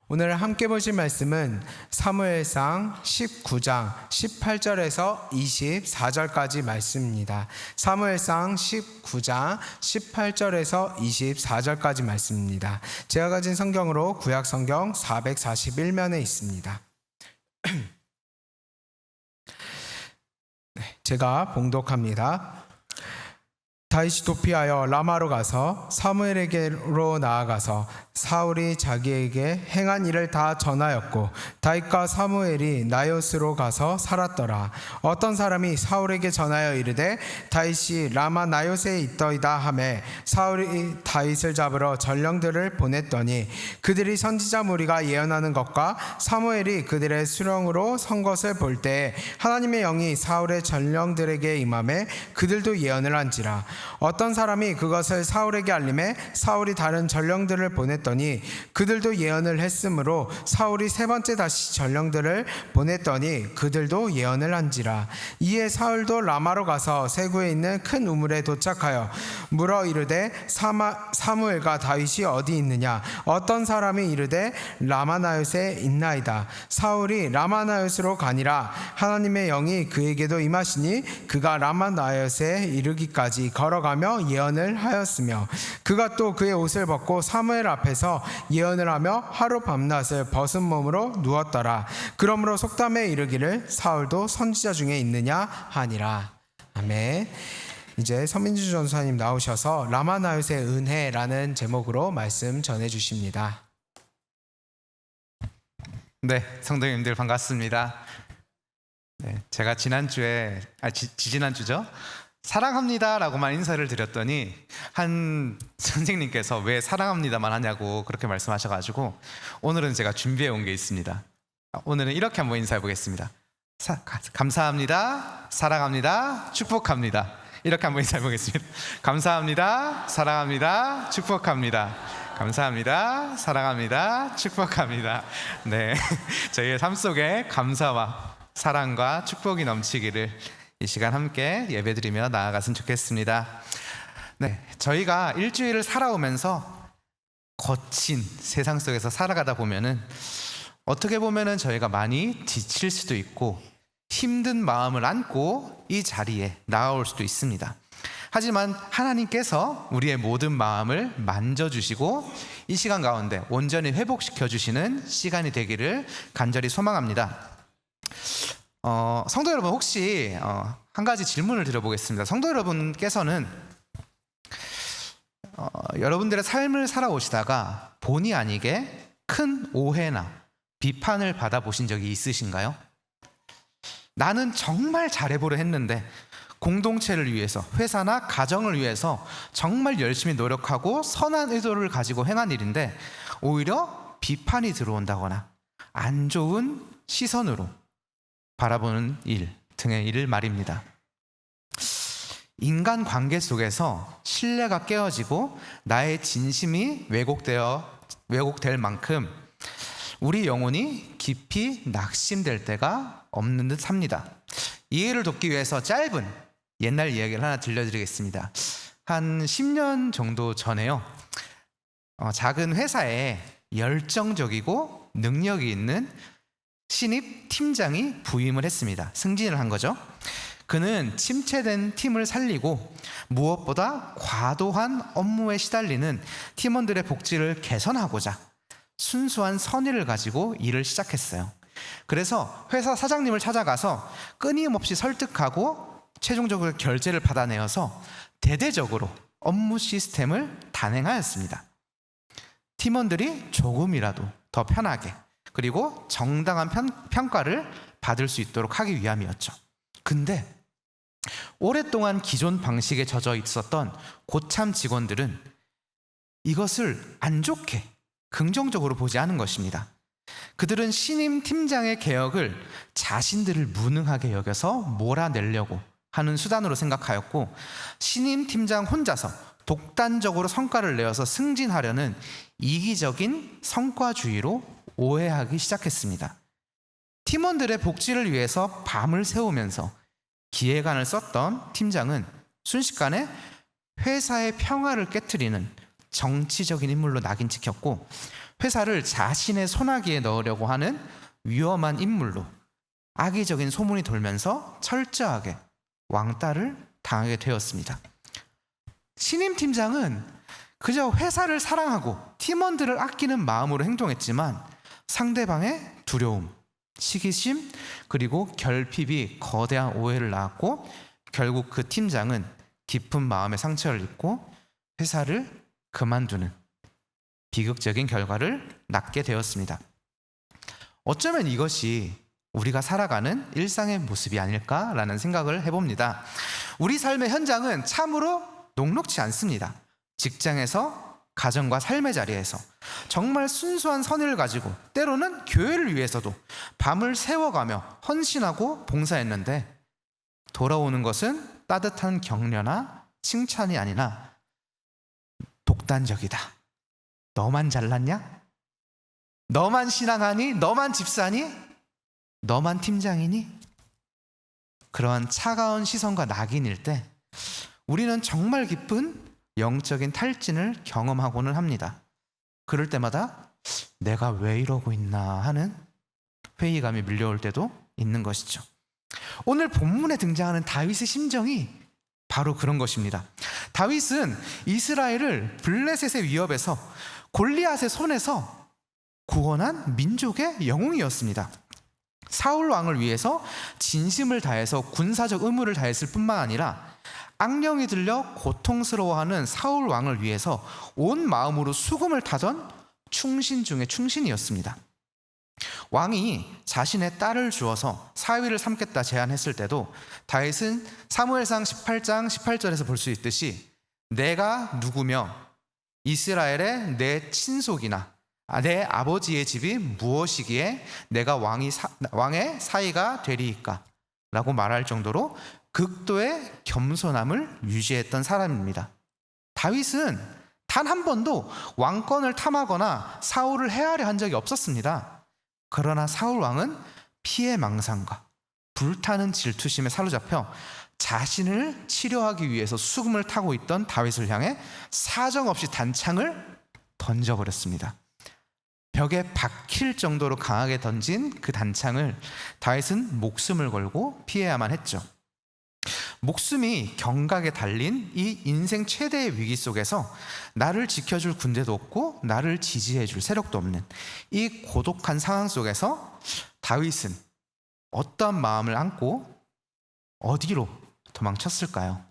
오늘 함께 보실 말씀은 사무엘상 19장 18절에서 24절까지 말씀입니다. 사무엘상 19장 18절에서 24절까지 말씀입니다. 제가 가진 성경으로 구약 성경 441면에 있습니다. 제가 봉독합니다. 다윗이 도피하여 라마로 가서 사무엘에게로 나아가서 사울이 자기에게 행한 일을 다 전하였고 다윗과 사무엘이 나요스로 가서 살았더라. 어떤 사람이 사울에게 전하여 이르되 다윗이 라마 나요스에 있더이다 하매 사울이 다윗을 잡으러 전령들을 보냈더니 그들이 선지자 무리가 예언하는 것과 사무엘이 그들의 수령으로 선 것을 볼 때에 하나님의 영이 사울의 전령들에게 임하매 그들도 예언을 한지라. 어떤 사람이 그것을 사울에게 알림해 사울이 다른 전령들을 보냈더니 그들도 예언을 했으므로 사울이 세 번째 다시 전령들을 보냈더니 그들도 예언을 한지라. 이에 사울도 라마로 가서 세구에 있는 큰 우물에 도착하여 물어 이르되 사무엘과 다윗이 어디 있느냐. 어떤 사람이 이르되 라마나요스에 있나이다. 사울이 라마나요스로 가니라. 하나님의 영이 그에게도 임하시니 그가 라마나요스에 이르기까지 걸어가며 예언을 하였으며 그가 또 그의 옷을 벗고 사무엘 앞에서 예언을 하며 하루 밤낮을 벗은 몸으로 누웠더라. 그러므로 속담에 이르기를 사울도 선지자 중에 있느냐 하니라. 아멘. 이제 서민주 전사님 나오셔서 라마나요스의 은혜라는 제목으로 말씀 전해주십니다. 네, 성도님들 반갑습니다. 네, 제가 지난주에 지지난주죠? 사랑합니다 라고만 인사를 드렸더니 한 선생님께서 왜 사랑합니다만 하냐고 그렇게 말씀하셔가지고 오늘은 제가 준비해 온 게 있습니다. 오늘은 이렇게 한번 인사해 보겠습니다. 감사합니다, 사랑합니다, 축복합니다. 이렇게 한번 인사해 보겠습니다. 감사합니다, 사랑합니다, 축복합니다. 감사합니다, 사랑합니다, 축복합니다. 네, 저희의 삶 속에 감사와 사랑과 축복이 넘치기를 이 시간 함께 예배드리며 나아갔으면 좋겠습니다. 네, 저희가 일주일을 살아오면서 거친 세상 속에서 살아가다 보면은 어떻게 보면은 저희가 많이 지칠 수도 있고 힘든 마음을 안고 이 자리에 나아올 수도 있습니다. 하지만 하나님께서 우리의 모든 마음을 만져주시고 이 시간 가운데 온전히 회복시켜 주시는 시간이 되기를 간절히 소망합니다. 성도 여러분, 혹시 한 가지 질문을 드려보겠습니다. 성도 여러분께서는 여러분들의 삶을 살아오시다가 본의 아니게 큰 오해나 비판을 받아보신 적이 있으신가요? 나는 정말 잘해보려 했는데 공동체를 위해서, 회사나 가정을 위해서 정말 열심히 노력하고 선한 의도를 가지고 행한 일인데 오히려 비판이 들어온다거나 안 좋은 시선으로 바라보는 일 등의 일을 말입니다. 인간 관계 속에서 신뢰가 깨어지고 나의 진심이 왜곡될 만큼 우리 영혼이 깊이 낙심될 때가 없는 듯 합니다. 이해를 돕기 위해서 짧은 옛날 이야기를 하나 들려드리겠습니다. 한 10년 정도 전에요, 작은 회사에 열정적이고 능력이 있는 신입 팀장이 부임을 했습니다. 승진을 한 거죠. 그는 침체된 팀을 살리고 무엇보다 과도한 업무에 시달리는 팀원들의 복지를 개선하고자 순수한 선의를 가지고 일을 시작했어요. 그래서 회사 사장님을 찾아가서 끊임없이 설득하고 최종적으로 결제를 받아내어서 대대적으로 업무 시스템을 단행하였습니다. 팀원들이 조금이라도 더 편하게 그리고 정당한 평가를 받을 수 있도록 하기 위함이었죠. 근데 오랫동안 기존 방식에 젖어 있었던 고참 직원들은 이것을 안 좋게 긍정적으로 보지 않은 것입니다. 그들은 신임 팀장의 개혁을 자신들을 무능하게 여겨서 몰아내려고 하는 수단으로 생각하였고 신임 팀장 혼자서 독단적으로 성과를 내어서 승진하려는 이기적인 성과주의로 오해하기 시작했습니다. 팀원들의 복지를 위해서 밤을 새우면서 기획안을 썼던 팀장은 순식간에 회사의 평화를 깨트리는 정치적인 인물로 낙인 찍혔고 회사를 자신의 손아귀에 넣으려고 하는 위험한 인물로 악의적인 소문이 돌면서 철저하게 왕따를 당하게 되었습니다. 신임 팀장은 그저 회사를 사랑하고 팀원들을 아끼는 마음으로 행동했지만 상대방의 두려움, 시기심, 그리고 결핍이 거대한 오해를 낳았고 결국 그 팀장은 깊은 마음의 상처를 입고 회사를 그만두는 비극적인 결과를 낳게 되었습니다. 어쩌면 이것이 우리가 살아가는 일상의 모습이 아닐까라는 생각을 해봅니다. 우리 삶의 현장은 참으로 녹록지 않습니다. 직장에서, 가정과 삶의 자리에서 정말 순수한 선의를 가지고 때로는 교회를 위해서도 밤을 새워가며 헌신하고 봉사했는데 돌아오는 것은 따뜻한 격려나 칭찬이 아니라 독단적이다. 너만 잘났냐? 너만 신앙하니? 너만 집사니? 너만 팀장이니? 그러한 차가운 시선과 낙인일 때 우리는 정말 깊은 영적인 탈진을 경험하고는 합니다. 그럴 때마다 내가 왜 이러고 있나 하는 회의감이 밀려올 때도 있는 것이죠. 오늘 본문에 등장하는 다윗의 심정이 바로 그런 것입니다. 다윗은 이스라엘을 블레셋의 위협에서 골리앗의 손에서 구원한 민족의 영웅이었습니다. 사울 왕을 위해서 진심을 다해서 군사적 의무를 다했을 뿐만 아니라 악령이 들려 고통스러워하는 사울 왕을 위해서 온 마음으로 수금을 타던 충신 중의 충신이었습니다. 왕이 자신의 딸을 주어서 사위를 삼겠다 제안했을 때도 다윗은 사무엘상 18장 18절에서 볼 수 있듯이 내가 누구며 이스라엘의 내 친속이나 내 아버지의 집이 무엇이기에 내가 왕의 사위가 되리이까? 라고 말할 정도로 극도의 겸손함을 유지했던 사람입니다. 다윗은 단 한 번도 왕권을 탐하거나 사울을 해하려 한 적이 없었습니다. 그러나 사울 왕은 피해망상과 불타는 질투심에 사로잡혀 자신을 치료하기 위해서 수금을 타고 있던 다윗을 향해 사정없이 단창을 던져버렸습니다. 벽에 박힐 정도로 강하게 던진 그 단창을 다윗은 목숨을 걸고 피해야만 했죠. 목숨이 경각에 달린 이 인생 최대의 위기 속에서 나를 지켜줄 군대도 없고 나를 지지해줄 세력도 없는 이 고독한 상황 속에서 다윗은 어떠한 마음을 안고 어디로 도망쳤을까요?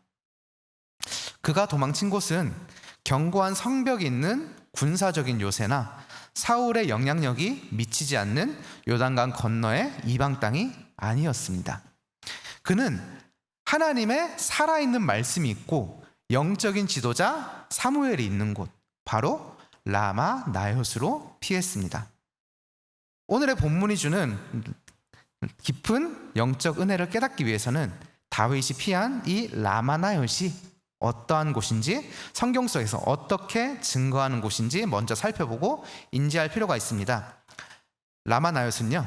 그가 도망친 곳은 견고한 성벽이 있는 군사적인 요새나 사울의 영향력이 미치지 않는 요단강 건너의 이방 땅이 아니었습니다. 그는 하나님의 살아있는 말씀이 있고 영적인 지도자 사무엘이 있는 곳, 바로 라마 나요스로 피했습니다. 오늘의 본문이 주는 깊은 영적 은혜를 깨닫기 위해서는 다윗이 피한 이 라마 나요시 어떠한 곳인지, 성경 속에서 어떻게 증거하는 곳인지 먼저 살펴보고 인지할 필요가 있습니다. 라마 나요스는요,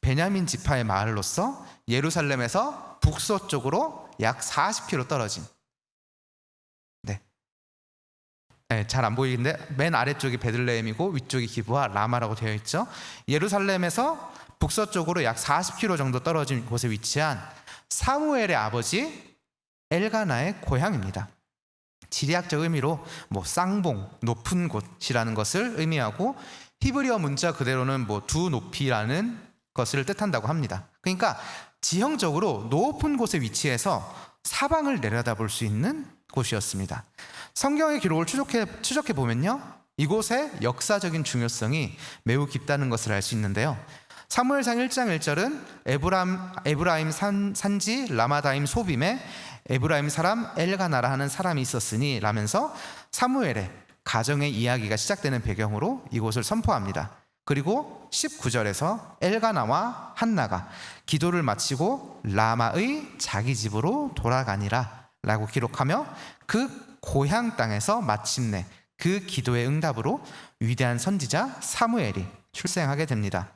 베냐민 지파의 마을로서 예루살렘에서 북서쪽으로 약 40km 떨어진, 잘 안 보이는데 맨 아래쪽이 베들레헴이고 위쪽이 기브와 라마라고 되어 있죠. 예루살렘에서 북서쪽으로 약 40km 정도 떨어진 곳에 위치한 사무엘의 아버지 엘가나의 고향입니다. 지리학적 의미로 쌍봉, 높은 곳이라는 것을 의미하고 히브리어 문자 그대로는 두 높이라는 것을 뜻한다고 합니다. 그러니까 지형적으로 높은 곳에 위치해서 사방을 내려다볼 수 있는 곳이었습니다. 성경의 기록을 추적해 보면요, 이곳의 역사적인 중요성이 매우 깊다는 것을 알 수 있는데요. 사무엘상 1장 1절은 에브라임 산지 라마다임 소빔에 에브라임 사람 엘가나라 하는 사람이 있었으니 라면서 사무엘의 가정의 이야기가 시작되는 배경으로 이곳을 선포합니다. 그리고 19절에서 엘가나와 한나가 기도를 마치고 라마의 자기 집으로 돌아가니라 라고 기록하며 그 고향 땅에서 마침내 그 기도의 응답으로 위대한 선지자 사무엘이 출생하게 됩니다.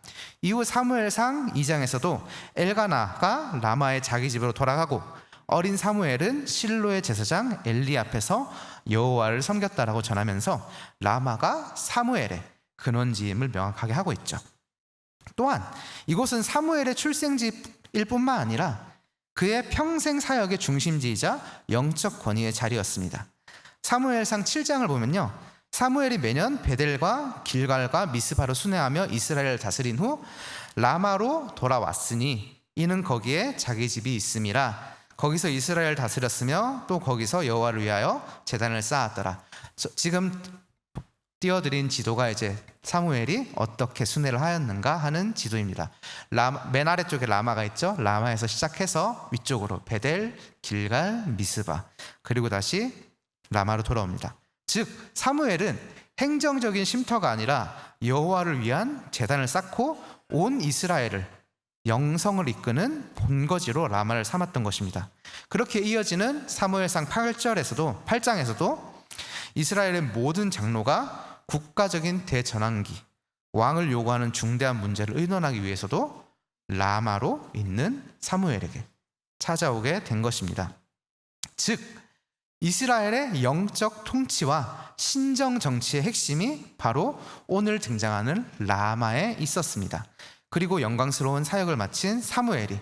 이후 사무엘상 2장에서도 엘가나가 라마의 자기 집으로 돌아가고 어린 사무엘은 실로의 제사장 엘리 앞에서 여호와를 섬겼다라고 전하면서 라마가 사무엘의 근원지임을 명확하게 하고 있죠. 또한 이곳은 사무엘의 출생지일 뿐만 아니라 그의 평생 사역의 중심지이자 영적 권위의 자리였습니다. 사무엘상 7장을 보면요, 사무엘이 매년 베델과 길갈과 미스바로 순회하며 이스라엘을 다스린 후 라마로 돌아왔으니 이는 거기에 자기 집이 있음이라. 거기서 이스라엘을 다스렸으며 또 거기서 여호와를 위하여 제단을 쌓았더라. 지금 띄워드린 지도가 이제 사무엘이 어떻게 순회를 하였는가 하는 지도입니다. 맨 아래쪽에 라마가 있죠. 라마에서 시작해서 위쪽으로 베델, 길갈, 미스바, 그리고 다시 라마로 돌아옵니다. 즉 사무엘은 행정적인 쉼터가 아니라 여호와를 위한 제단을 쌓고 온 이스라엘을 영성을 이끄는 본거지로 라마를 삼았던 것입니다. 그렇게 이어지는 사무엘상 8장에서도 이스라엘의 모든 장로가 국가적인 대전환기, 왕을 요구하는 중대한 문제를 의논하기 위해서도 라마로 있는 사무엘에게 찾아오게 된 것입니다. 즉 이스라엘의 영적 통치와 신정 정치의 핵심이 바로 오늘 등장하는 라마에 있었습니다. 그리고 영광스러운 사역을 마친 사무엘이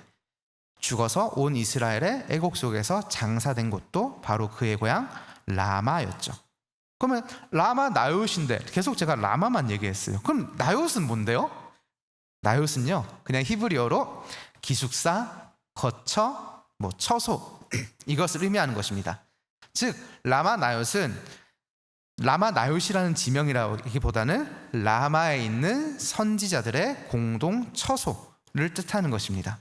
죽어서 온 이스라엘의 애곡 속에서 장사된 곳도 바로 그의 고향 라마였죠. 그러면 라마 나요트인데 계속 제가 라마만 얘기했어요. 그럼 나요트는 뭔데요? 나요트는요, 그냥 히브리어로 기숙사, 거처, 처소 이것을 의미하는 것입니다. 즉 라마 나요트이라는 지명이라기보다는 라마에 있는 선지자들의 공동 처소를 뜻하는 것입니다.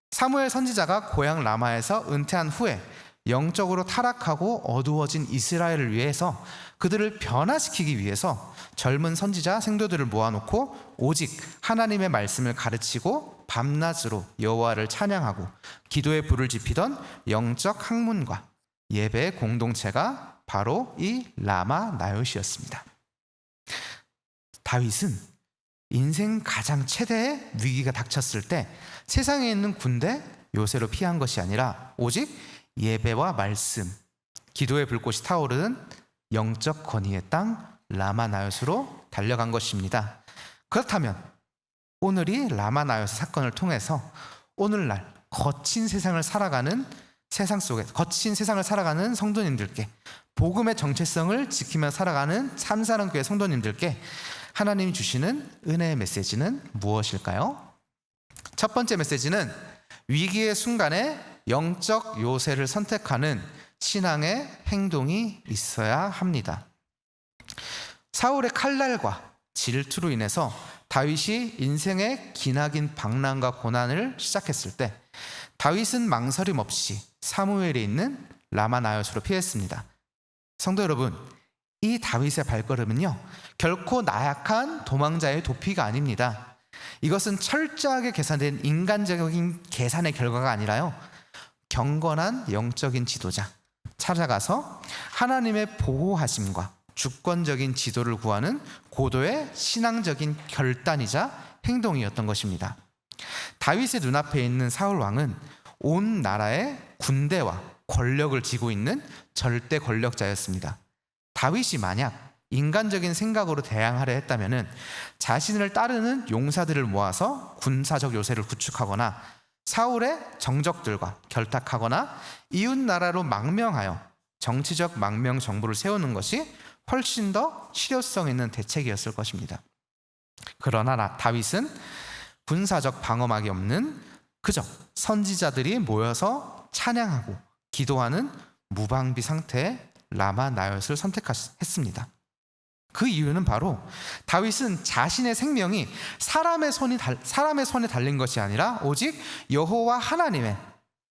사무엘 선지자가 고향 라마에서 은퇴한 후에 영적으로 타락하고 어두워진 이스라엘을 위해서 그들을 변화시키기 위해서 젊은 선지자 생도들을 모아놓고 오직 하나님의 말씀을 가르치고 밤낮으로 여호와를 찬양하고 기도의 불을 지피던 영적 학문과 예배의 공동체가 바로 이 라마 나요트였습니다. 다윗은 인생 가장 최대의 위기가 닥쳤을 때 세상에 있는 군대 요새로 피한 것이 아니라 오직 예배와 말씀, 기도의 불꽃이 타오르는 영적 권위의 땅 라마 나요트로 달려간 것입니다. 그렇다면 오늘이 라마 나요트 사건을 통해서 오늘날 거친 세상을 살아가는 성도님들께, 복음의 정체성을 지키며 살아가는 참사랑교회 성도님들께 하나님이 주시는 은혜의 메시지는 무엇일까요? 첫 번째 메시지는 위기의 순간에 영적 요새를 선택하는 신앙의 행동이 있어야 합니다. 사울의 칼날과 질투로 인해서 다윗이 인생의 기나긴 방랑과 고난을 시작했을 때 다윗은 망설임 없이 사무엘에 있는 라마 나요트로 피했습니다. 성도 여러분, 이 다윗의 발걸음은요, 결코 나약한 도망자의 도피가 아닙니다. 이것은 철저하게 계산된 인간적인 계산의 결과가 아니라요, 경건한 영적인 지도자 찾아가서 하나님의 보호하심과 주권적인 지도를 구하는 고도의 신앙적인 결단이자 행동이었던 것입니다. 다윗의 눈앞에 있는 사울 왕은 온 나라의 군대와 권력을 쥐고 있는 절대 권력자였습니다. 다윗이 만약 인간적인 생각으로 대항하려 했다면 자신을 따르는 용사들을 모아서 군사적 요새를 구축하거나 사울의 정적들과 결탁하거나 이웃 나라로 망명하여 정치적 망명 정부를 세우는 것이 훨씬 더 실효성 있는 대책이었을 것입니다. 그러나 다윗은 군사적 방어막이 없는 그저 선지자들이 모여서 찬양하고 기도하는 무방비 상태의 라마 나요트를 선택했습니다. 그 이유는 바로 다윗은 자신의 생명이 사람의 손에 달린 것이 아니라 오직 여호와 하나님의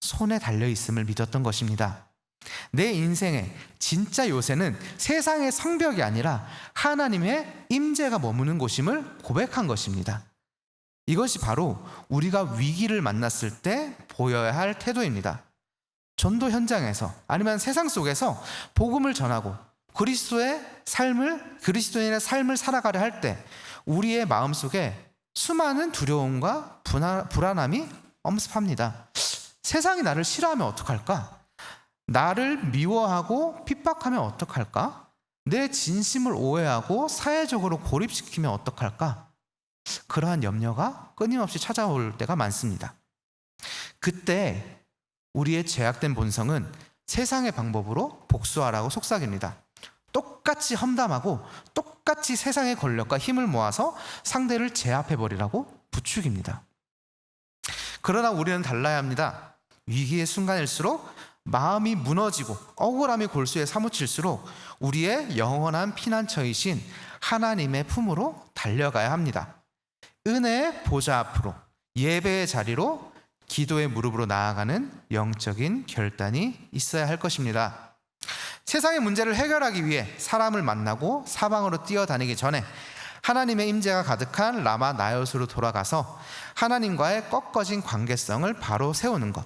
손에 달려 있음을 믿었던 것입니다. 내 인생의 진짜 요새는 세상의 성벽이 아니라 하나님의 임재가 머무는 곳임을 고백한 것입니다. 이것이 바로 우리가 위기를 만났을 때 보여야 할 태도입니다. 전도 현장에서 아니면 세상 속에서 복음을 전하고 그리스도인의 삶을 살아가려 할 때 우리의 마음속에 수많은 두려움과 불안함이 엄습합니다. 세상이 나를 싫어하면 어떡할까? 나를 미워하고 핍박하면 어떡할까? 내 진심을 오해하고 사회적으로 고립시키면 어떡할까? 그러한 염려가 끊임없이 찾아올 때가 많습니다. 그때 우리의 죄악된 본성은 세상의 방법으로 복수하라고 속삭입니다. 똑같이 험담하고 똑같이 세상의 권력과 힘을 모아서 상대를 제압해버리라고 부추깁니다. 그러나 우리는 달라야 합니다. 위기의 순간일수록 마음이 무너지고 억울함이 골수에 사무칠수록 우리의 영원한 피난처이신 하나님의 품으로 달려가야 합니다. 은혜의 보좌 앞으로, 예배의 자리로, 기도의 무릎으로 나아가는 영적인 결단이 있어야 할 것입니다. 세상의 문제를 해결하기 위해 사람을 만나고 사방으로 뛰어다니기 전에 하나님의 임재가 가득한 라마 나요스로 돌아가서 하나님과의 꺾어진 관계성을 바로 세우는 것,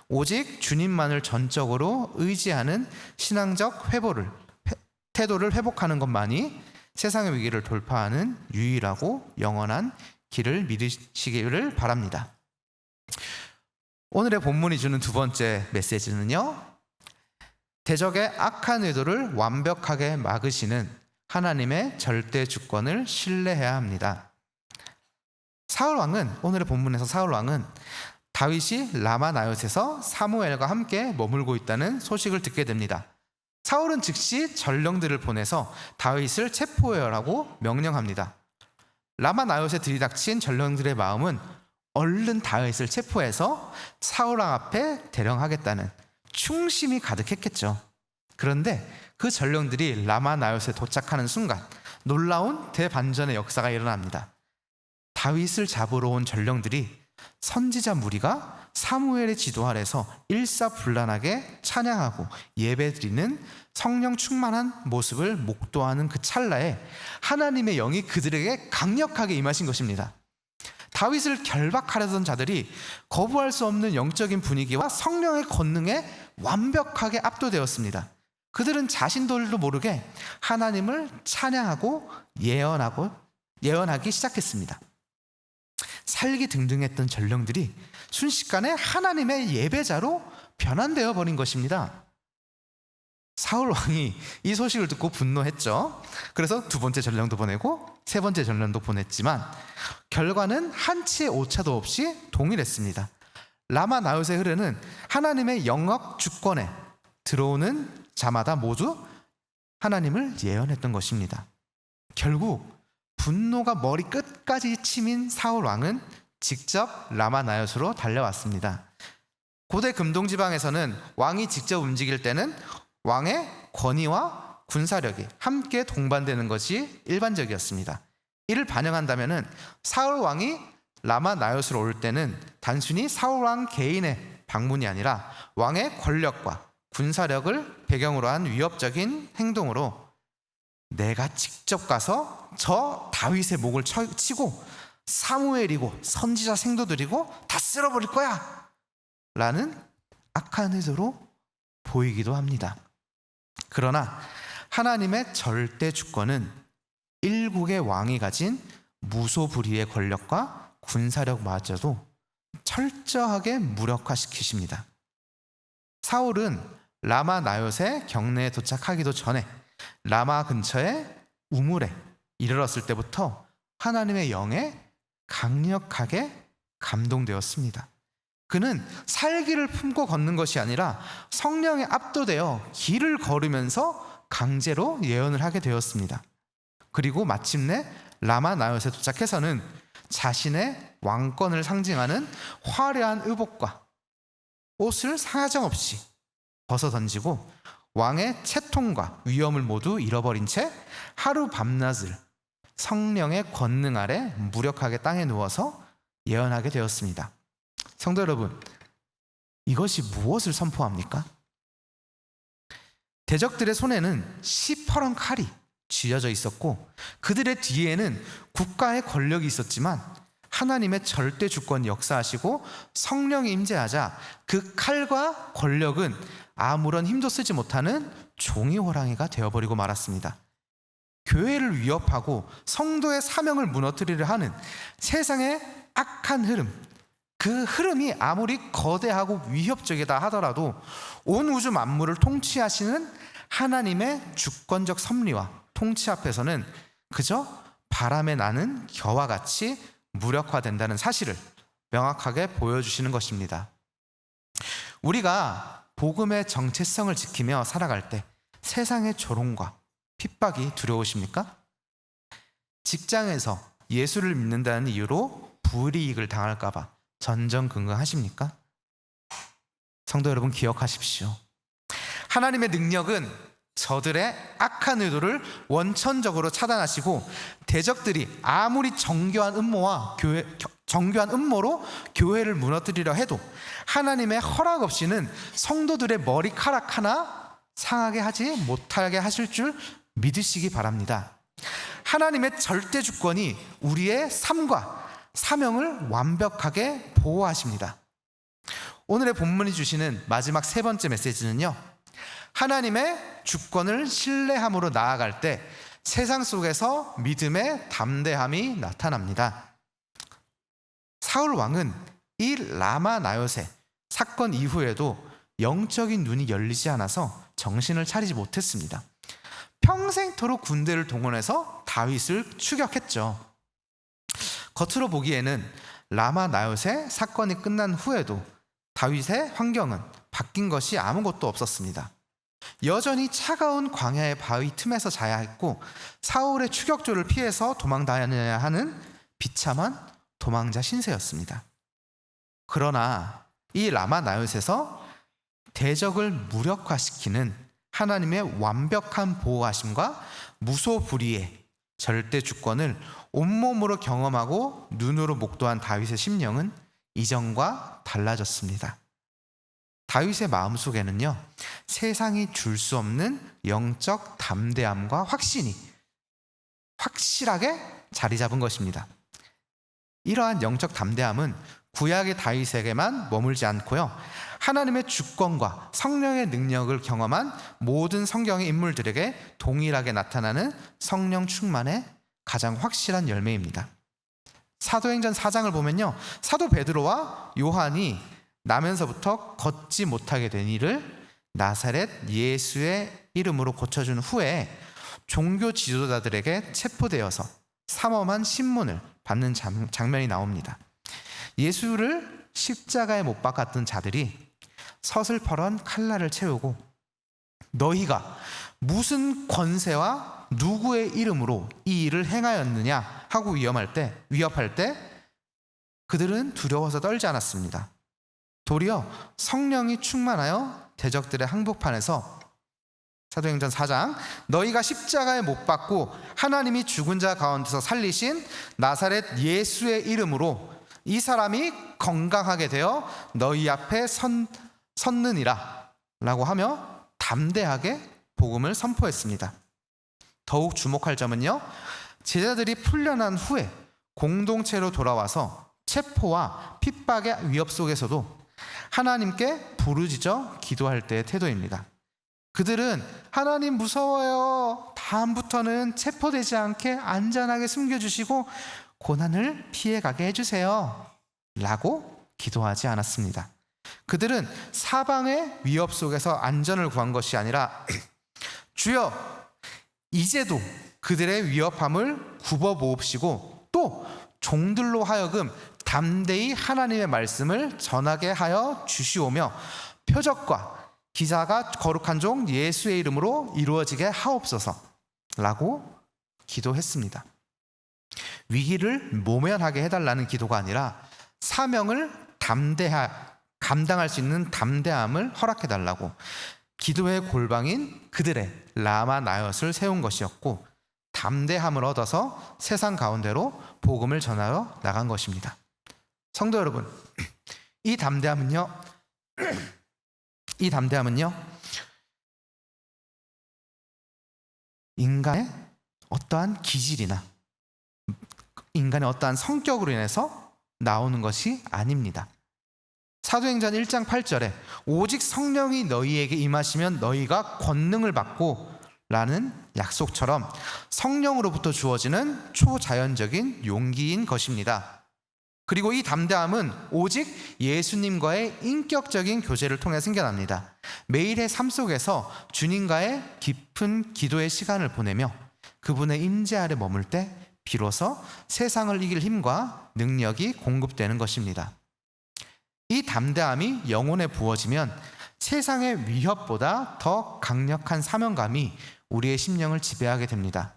오직 주님만을 전적으로 의지하는 신앙적 태도를 회복하는 것만이 세상의 위기를 돌파하는 유일하고 영원한 길을 믿으시기를 바랍니다. 오늘의 본문이 주는 두 번째 메시지는요, 대적의 악한 의도를 완벽하게 막으시는 하나님의 절대 주권을 신뢰해야 합니다. 오늘의 본문에서 사울 왕은 다윗이 라마 나요스에서 사무엘과 함께 머물고 있다는 소식을 듣게 됩니다. 사울은 즉시 전령들을 보내서 다윗을 체포하라고 명령합니다. 라마 나요스에 들이닥친 전령들의 마음은 얼른 다윗을 체포해서 사울 왕 앞에 대령하겠다는 충심이 가득했겠죠. 그런데 그 전령들이 라마 나요스에 도착하는 순간 놀라운 대반전의 역사가 일어납니다. 다윗을 잡으러 온 전령들이 선지자 무리가 사무엘의 지도 아래서 일사불란하게 찬양하고 예배드리는 성령 충만한 모습을 목도하는 그 찰나에 하나님의 영이 그들에게 강력하게 임하신 것입니다. 다윗을 결박하려던 자들이 거부할 수 없는 영적인 분위기와 성령의 권능에 완벽하게 압도되었습니다. 그들은 자신들도 모르게 하나님을 찬양하고 예언하기 시작했습니다. 살기 등등했던 전령들이 순식간에 하나님의 예배자로 변환되어 버린 것입니다. 사울 왕이 이 소식을 듣고 분노했죠. 그래서 두 번째 전령도 보내고 세 번째 전령도 보냈지만 결과는 한치의 오차도 없이 동일했습니다. 라마 나요스에 흐르는 하나님의 영역 주권에 들어오는 자마다 모두 하나님을 예언했던 것입니다. 결국 분노가 머리 끝까지 치민 사울 왕은 직접 라마 나요스로 달려왔습니다. 고대 금동지방에서는 왕이 직접 움직일 때는 왕의 권위와 군사력이 함께 동반되는 것이 일반적이었습니다. 이를 반영한다면 사울 왕이 라마 나요스로 올 때는 단순히 사울 왕 개인의 방문이 아니라 왕의 권력과 군사력을 배경으로 한 위협적인 행동으로 내가 직접 가서 저 다윗의 목을 치고 사무엘이고 선지자 생도들이고 다 쓸어버릴 거야 라는 악한 의도로 보이기도 합니다. 그러나 하나님의 절대 주권은 일국의 왕이 가진 무소불위의 권력과 군사력마저도 철저하게 무력화시키십니다. 사울은 라마 나요스 경내에 도착하기도 전에 라마 근처의 우물에 이르렀을 때부터 하나님의 영에 강력하게 감동되었습니다. 그는 살기를 품고 걷는 것이 아니라 성령에 압도되어 길을 걸으면서 강제로 예언을 하게 되었습니다. 그리고 마침내 라마 나요스에 도착해서는 자신의 왕권을 상징하는 화려한 의복과 옷을 사정없이 벗어던지고 왕의 채통과 위엄을 모두 잃어버린 채 하루 밤낮을 성령의 권능 아래 무력하게 땅에 누워서 예언하게 되었습니다. 성도 여러분, 이것이 무엇을 선포합니까? 대적들의 손에는 시퍼런 칼이 쥐어져 있었고 그들의 뒤에는 국가의 권력이 있었지만 하나님의 절대 주권이 역사하시고 성령이 임재하자 그 칼과 권력은 아무런 힘도 쓰지 못하는 종이 호랑이가 되어버리고 말았습니다. 교회를 위협하고 성도의 사명을 무너뜨리려 하는 세상의 악한 흐름, 그 흐름이 아무리 거대하고 위협적이다 하더라도 온 우주 만물을 통치하시는 하나님의 주권적 섭리와 통치 앞에서는 그저 바람에 나는 겨와 같이 무력화된다는 사실을 명확하게 보여주시는 것입니다. 우리가 복음의 정체성을 지키며 살아갈 때 세상의 조롱과 핍박이 두려우십니까? 직장에서 예수를 믿는다는 이유로 불이익을 당할까 봐 전전긍긍하십니까? 성도 여러분, 기억하십시오. 하나님의 능력은 저들의 악한 의도를 원천적으로 차단하시고 대적들이 아무리 정교한 음모로 교회를 무너뜨리려 해도 하나님의 허락 없이는 성도들의 머리카락 하나 상하게 하지 못하게 하실 줄 믿으시기 바랍니다. 하나님의 절대 주권이 우리의 삶과 사명을 완벽하게 보호하십니다. 오늘의 본문이 주시는 마지막 세 번째 메시지는요, 하나님의 주권을 신뢰함으로 나아갈 때 세상 속에서 믿음의 담대함이 나타납니다. 사울 왕은 이 라마 나요세 사건 이후에도 영적인 눈이 열리지 않아서 정신을 차리지 못했습니다. 평생토록 군대를 동원해서 다윗을 추격했죠. 겉으로 보기에는 라마 나요세 사건이 끝난 후에도 다윗의 환경은 바뀐 것이 아무것도 없었습니다. 여전히 차가운 광야의 바위 틈에서 자야 했고 사울의 추격조를 피해서 도망다녀야 하는 비참한 도망자 신세였습니다. 그러나 이 라마 나요세에서 대적을 무력화시키는 하나님의 완벽한 보호하심과 무소불위의 절대 주권을 온몸으로 경험하고 눈으로 목도한 다윗의 심령은 이전과 달라졌습니다. 다윗의 마음속에는요, 세상이 줄 수 없는 영적 담대함과 확신이 확실하게 자리 잡은 것입니다. 이러한 영적 담대함은 구약의 다윗에게만 머물지 않고요, 하나님의 주권과 성령의 능력을 경험한 모든 성경의 인물들에게 동일하게 나타나는 성령 충만의 가장 확실한 열매입니다. 사도행전 4장을 보면요, 사도 베드로와 요한이 나면서부터 걷지 못하게 된 이를 나사렛 예수의 이름으로 고쳐준 후에 종교 지도자들에게 체포되어서 삼엄한 신문을 받는 장면이 나옵니다. 예수를 십자가에 못 박았던 자들이 서슬퍼런 칼날을 채우고 너희가 무슨 권세와 누구의 이름으로 이 일을 행하였느냐 하고 위협할 때 그들은 두려워서 떨지 않았습니다. 도리어 성령이 충만하여 대적들의 항복판에서 사도행전 4장 너희가 십자가에 못 박고 하나님이 죽은 자 가운데서 살리신 나사렛 예수의 이름으로 이 사람이 건강하게 되어 너희 앞에 섰느니라 라고 하며 담대하게 복음을 선포했습니다. 더욱 주목할 점은요, 제자들이 풀려난 후에 공동체로 돌아와서 체포와 핍박의 위협 속에서도 하나님께 부르짖어 기도할 때의 태도입니다. 그들은 하나님 무서워요, 다음부터는 체포되지 않게 안전하게 숨겨주시고 고난을 피해가게 해주세요 라고 기도하지 않았습니다. 그들은 사방의 위협 속에서 안전을 구한 것이 아니라 주여 이제도 그들의 위협함을 굽어모읍시고 또 종들로 하여금 담대히 하나님의 말씀을 전하게 하여 주시오며 표적과 기사가 거룩한 종 예수의 이름으로 이루어지게 하옵소서 라고 기도했습니다. 위기를 모면하게 해달라는 기도가 아니라 사명을 감당할 수 있는 담대함을 허락해달라고 기도의 골방인 그들의 라마 나엿을 세운 것이었고 담대함을 얻어서 세상 가운데로 복음을 전하러 나간 것입니다. 성도 여러분, 이 담대함은요 인간의 어떠한 기질이나 인간의 어떠한 성격으로 인해서 나오는 것이 아닙니다. 사도행전 1장 8절에 오직 성령이 너희에게 임하시면 너희가 권능을 받고 라는 약속처럼 성령으로부터 주어지는 초자연적인 용기인 것입니다. 그리고 이 담대함은 오직 예수님과의 인격적인 교제를 통해 생겨납니다. 매일의 삶 속에서 주님과의 깊은 기도의 시간을 보내며 그분의 임재 아래 머물 때 비로소 세상을 이길 힘과 능력이 공급되는 것입니다. 이 담대함이 영혼에 부어지면 세상의 위협보다 더 강력한 사명감이 우리의 심령을 지배하게 됩니다.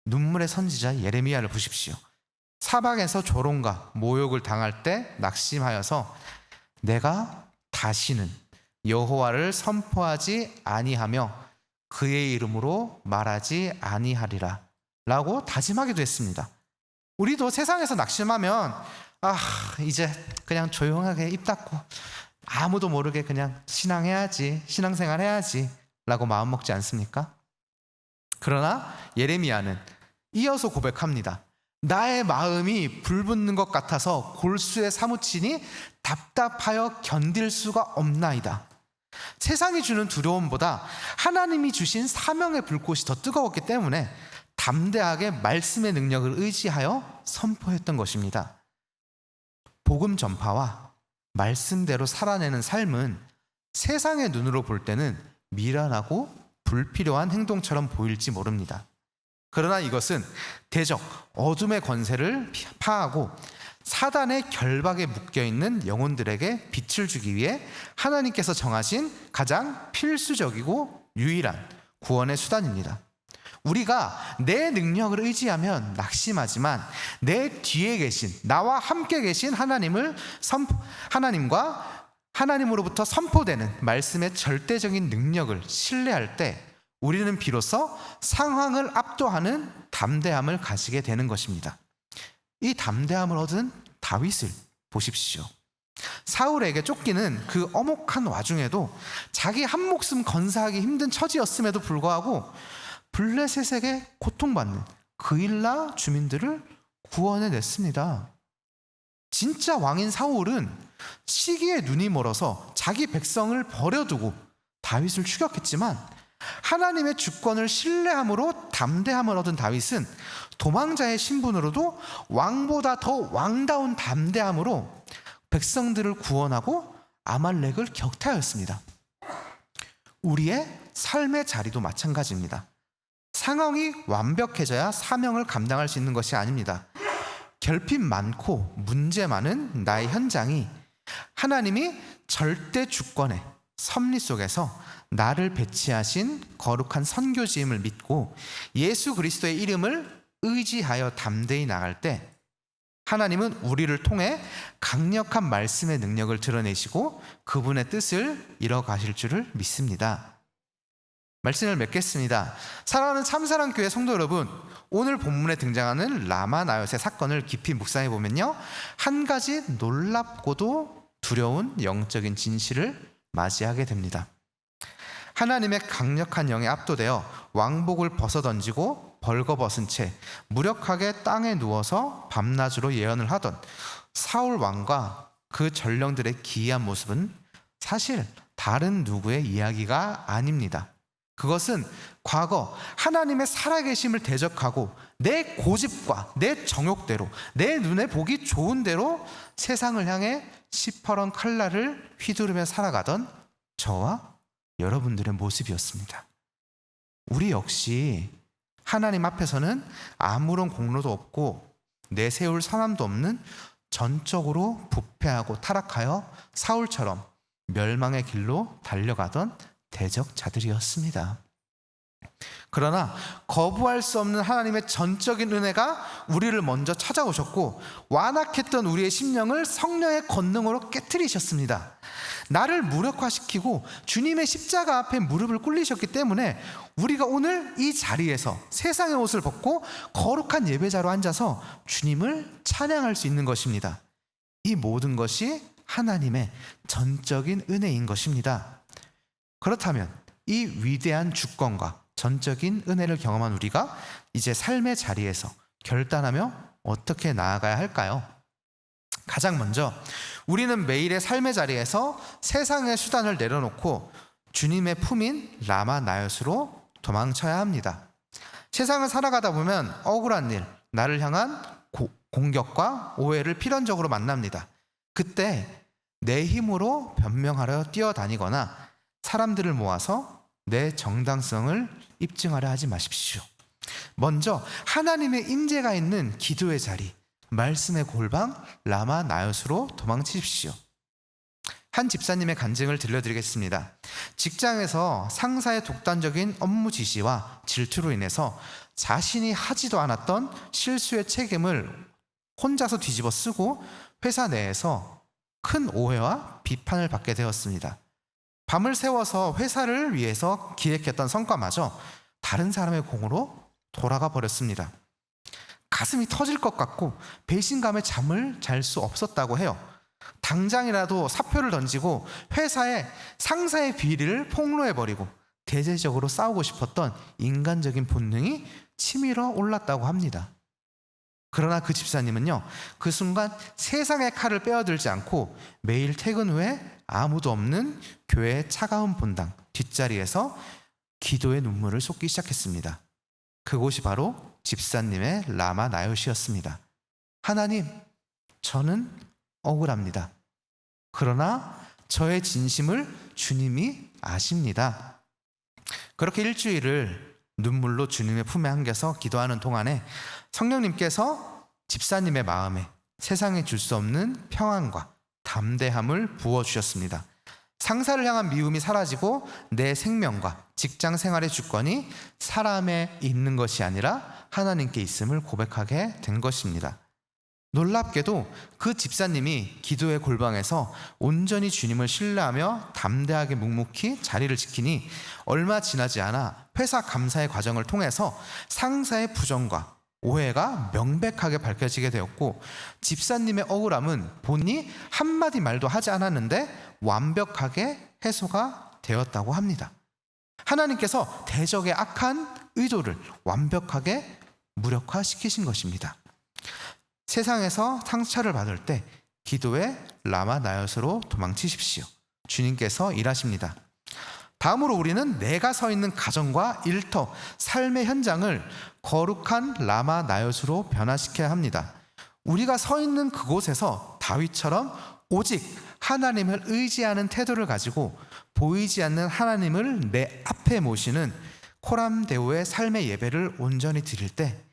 눈물의 선지자 예레미야를 보십시오. 사방에서 조롱과 모욕을 당할 때 낙심하여서 내가 다시는 여호와를 선포하지 아니하며 그의 이름으로 말하지 아니하리라 라고 다짐하기도 했습니다. 우리도 세상에서 낙심하면 이제 그냥 조용하게 입 닫고 아무도 모르게 그냥 신앙생활 해야지 라고 마음먹지 않습니까? 그러나 예레미야는 이어서 고백합니다. 나의 마음이 불붙는 것 같아서 골수에 사무치니 답답하여 견딜 수가 없나이다. 세상이 주는 두려움보다 하나님이 주신 사명의 불꽃이 더 뜨거웠기 때문에 담대하게 말씀의 능력을 의지하여 선포했던 것입니다. 복음 전파와 말씀대로 살아내는 삶은 세상의 눈으로 볼 때는 미련하고 불필요한 행동처럼 보일지 모릅니다. 그러나 이것은 대적, 어둠의 권세를 파하고 사단의 결박에 묶여있는 영혼들에게 빛을 주기 위해 하나님께서 정하신 가장 필수적이고 유일한 구원의 수단입니다. 우리가 내 능력을 의지하면 낙심하지만 내 뒤에 계신, 나와 함께 계신 하나님으로부터 선포되는 말씀의 절대적인 능력을 신뢰할 때 우리는 비로소 상황을 압도하는 담대함을 가지게 되는 것입니다. 이 담대함을 얻은 다윗을 보십시오. 사울에게 쫓기는 그 엄혹한 와중에도 자기 한 목숨 건사하기 힘든 처지였음에도 불구하고 블레셋에게 고통받는 그일라 주민들을 구원해냈습니다. 진짜 왕인 사울은 시기에 눈이 멀어서 자기 백성을 버려두고 다윗을 추격했지만 하나님의 주권을 신뢰함으로 담대함을 얻은 다윗은 도망자의 신분으로도 왕보다 더 왕다운 담대함으로 백성들을 구원하고 아말렉을 격퇴하였습니다. 우리의 삶의 자리도 마찬가지입니다. 상황이 완벽해져야 사명을 감당할 수 있는 것이 아닙니다. 결핍 많고 문제 많은 나의 현장이 하나님이 절대 주권의 섭리 속에서 나를 배치하신 거룩한 선교지임을 믿고 예수 그리스도의 이름을 의지하여 담대히 나갈 때 하나님은 우리를 통해 강력한 말씀의 능력을 드러내시고 그분의 뜻을 이뤄가실 줄을 믿습니다. 말씀을 맺겠습니다. 사랑하는 참사랑교회 성도 여러분, 오늘 본문에 등장하는 라마 나옳의 사건을 깊이 묵상해 보면요, 한 가지 놀랍고도 두려운 영적인 진실을 맞이하게 됩니다. 하나님의 강력한 영에 압도되어 왕복을 벗어던지고 벌거벗은 채 무력하게 땅에 누워서 밤낮으로 예언을 하던 사울 왕과 그 전령들의 기이한 모습은 사실 다른 누구의 이야기가 아닙니다. 그것은 과거 하나님의 살아계심을 대적하고 내 고집과 내 정욕대로, 내 눈에 보기 좋은 대로 세상을 향해 시퍼런 칼날을 휘두르며 살아가던 저와 여러분들의 모습이었습니다. 우리 역시 하나님 앞에서는 아무런 공로도 없고 내세울 사람도 없는 전적으로 부패하고 타락하여 사울처럼 멸망의 길로 달려가던 대적자들이었습니다. 그러나 거부할 수 없는 하나님의 전적인 은혜가 우리를 먼저 찾아오셨고 완악했던 우리의 심령을 성령의 권능으로 깨트리셨습니다. 나를 무력화시키고 주님의 십자가 앞에 무릎을 꿇리셨기 때문에 우리가 오늘 이 자리에서 세상의 옷을 벗고 거룩한 예배자로 앉아서 주님을 찬양할 수 있는 것입니다. 이 모든 것이 하나님의 전적인 은혜인 것입니다. 그렇다면 이 위대한 주권과 전적인 은혜를 경험한 우리가 이제 삶의 자리에서 결단하며 어떻게 나아가야 할까요? 가장 먼저 우리는 매일의 삶의 자리에서 세상의 수단을 내려놓고 주님의 품인 라마 나옅으로 도망쳐야 합니다. 세상을 살아가다 보면 억울한 일, 나를 향한 공격과 오해를 필연적으로 만납니다. 그때 내 힘으로 변명하려 뛰어다니거나 사람들을 모아서 내 정당성을 입증하려 하지 마십시오. 먼저 하나님의 임재가 있는 기도의 자리, 말씀의 골방 라마 나요스로 도망치십시오. 한 집사님의 간증을 들려드리겠습니다. 직장에서 상사의 독단적인 업무 지시와 질투로 인해서 자신이 하지도 않았던 실수의 책임을 혼자서 뒤집어 쓰고 회사 내에서 큰 오해와 비판을 받게 되었습니다. 밤을 새워서 회사를 위해서 기획했던 성과마저 다른 사람의 공으로 돌아가 버렸습니다. 가슴이 터질 것 같고 배신감에 잠을 잘 수 없었다고 해요. 당장이라도 사표를 던지고 회사에 상사의 비리를 폭로해버리고 대대적으로 싸우고 싶었던 인간적인 본능이 치밀어 올랐다고 합니다. 그러나 그 집사님은요, 그 순간 세상의 칼을 빼어들지 않고 매일 퇴근 후에 아무도 없는 교회의 차가운 본당 뒷자리에서 기도의 눈물을 쏟기 시작했습니다. 그곳이 바로 집사님의 라마 나요시였습니다. 하나님, 저는 억울합니다. 그러나 저의 진심을 주님이 아십니다. 그렇게 일주일을 눈물로 주님의 품에 안겨서 기도하는 동안에 성령님께서 집사님의 마음에 세상에 줄 수 없는 평안과 담대함을 부어주셨습니다. 상사를 향한 미움이 사라지고 내 생명과 직장 생활의 주권이 사람에 있는 것이 아니라 하나님께 있음을 고백하게 된 것입니다. 놀랍게도 그 집사님이 기도의 골방에서 온전히 주님을 신뢰하며 담대하게 묵묵히 자리를 지키니 얼마 지나지 않아 회사 감사의 과정을 통해서 상사의 부정과 오해가 명백하게 밝혀지게 되었고, 집사님의 억울함은 본인이 한마디 말도 하지 않았는데 완벽하게 해소가 되었다고 합니다. 하나님께서 대적의 악한 의도를 완벽하게 무력화시키신 것입니다. 세상에서 상처를 받을 때 기도의 라마 나요스로 도망치십시오. 주님께서 일하십니다. 다음으로 우리는 내가 서 있는 가정과 일터, 삶의 현장을 거룩한 라마 나요스로 변화시켜야 합니다. 우리가 서 있는 그곳에서 다윗처럼 오직 하나님을 의지하는 태도를 가지고 보이지 않는 하나님을 내 앞에 모시는 코람데오의 삶의 예배를 온전히 드릴 때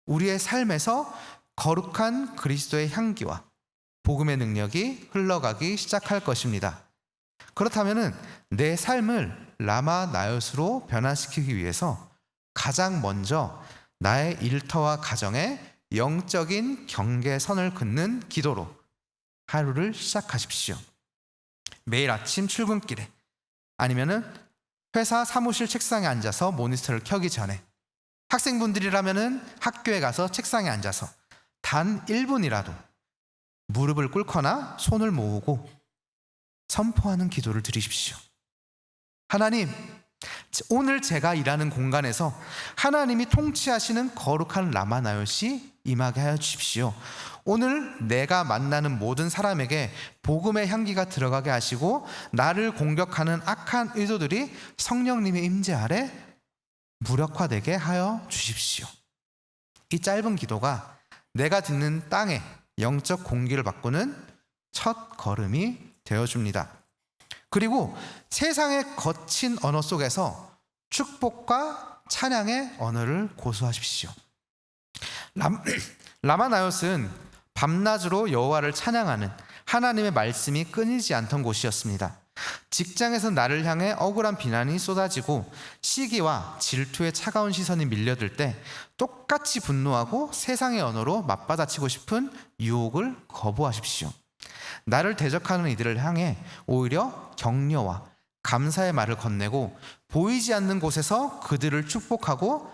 우리의 삶에서 거룩한 그리스도의 향기와 복음의 능력이 흘러가기 시작할 것입니다. 그렇다면 내 삶을 라마 나요스로 변화시키기 위해서 가장 먼저 나의 일터와 가정에 영적인 경계선을 긋는 기도로 하루를 시작하십시오. 매일 아침 출근길에 아니면은 회사 사무실 책상에 앉아서 모니터를 켜기 전에, 학생분들이라면은 학교에 가서 책상에 앉아서 단 1분이라도 무릎을 꿇거나 손을 모으고 선포하는 기도를 드리십시오. 하나님, 오늘 제가 일하는 공간에서 하나님이 통치하시는 거룩한 라마 나요시 임하게 하여 주십시오. 오늘 내가 만나는 모든 사람에게 복음의 향기가 들어가게 하시고 나를 공격하는 악한 의도들이 성령님의 임재 아래 무력화되게 하여 주십시오. 이 짧은 기도가 내가 듣는 땅에 영적 공기를 바꾸는 첫 걸음이 되어줍니다. 그리고 세상의 거친 언어 속에서 축복과 찬양의 언어를 고수하십시오. 라마 나요스는 밤낮으로 여호와를 찬양하는 하나님의 말씀이 끊이지 않던 곳이었습니다. 직장에서 나를 향해 억울한 비난이 쏟아지고 시기와 질투의 차가운 시선이 밀려들 때 똑같이 분노하고 세상의 언어로 맞받아치고 싶은 유혹을 거부하십시오. 나를 대적하는 이들을 향해 오히려 격려와 감사의 말을 건네고 보이지 않는 곳에서 그들을 축복하고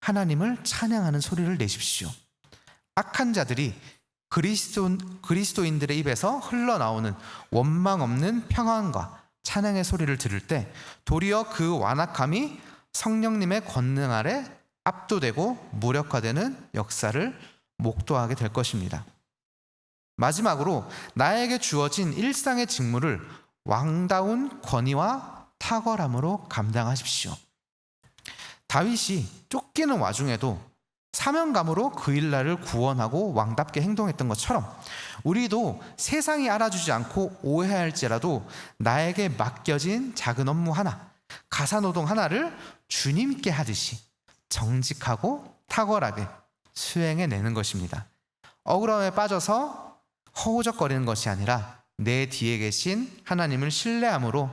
하나님을 찬양하는 소리를 내십시오. 악한 자들이 그리스도인들의 입에서 흘러나오는 원망 없는 평안과 찬양의 소리를 들을 때 도리어 그 완악함이 성령님의 권능 아래 압도되고 무력화되는 역사를 목도하게 될 것입니다. 마지막으로 나에게 주어진 일상의 직무를 왕다운 권위와 탁월함으로 감당하십시오. 다윗이 쫓기는 와중에도 사명감으로 그 일날을 구원하고 왕답게 행동했던 것처럼 우리도 세상이 알아주지 않고 오해할지라도 나에게 맡겨진 작은 업무 하나, 가사노동 하나를 주님께 하듯이 정직하고 탁월하게 수행해내는 것입니다. 억울함에 빠져서 허우적거리는 것이 아니라 내 뒤에 계신 하나님을 신뢰함으로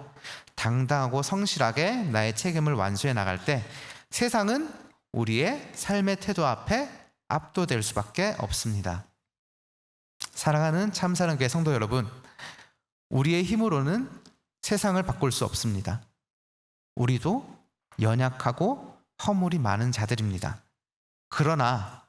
당당하고 성실하게 나의 책임을 완수해 나갈 때 세상은 우리의 삶의 태도 앞에 압도될 수밖에 없습니다. 사랑하는 참사랑교회 성도 여러분, 우리의 힘으로는 세상을 바꿀 수 없습니다. 우리도 연약하고 허물이 많은 자들입니다. 그러나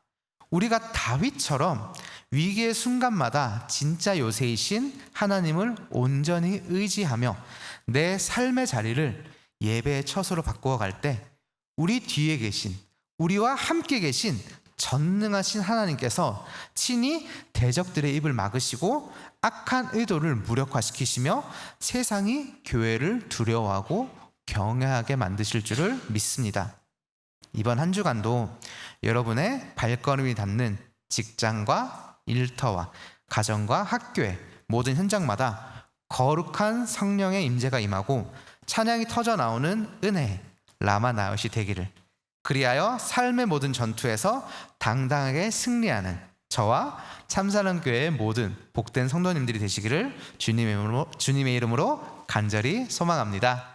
우리가 다윗처럼 위기의 순간마다 진짜 요새이신 하나님을 온전히 의지하며 내 삶의 자리를 예배의 처소로 바꾸어 갈 때 우리 뒤에 계신, 우리와 함께 계신 전능하신 하나님께서 친히 대적들의 입을 막으시고 악한 의도를 무력화시키시며 세상이 교회를 두려워하고 경외하게 만드실 줄을 믿습니다. 이번 한 주간도 여러분의 발걸음이 닿는 직장과 일터와 가정과 학교의 모든 현장마다 거룩한 성령의 임재가 임하고 찬양이 터져 나오는 은혜의 라마 나옅이 되기를, 그리하여 삶의 모든 전투에서 당당하게 승리하는 저와 참사랑교회의 모든 복된 성도님들이 되시기를 주님의 이름으로 간절히 소망합니다.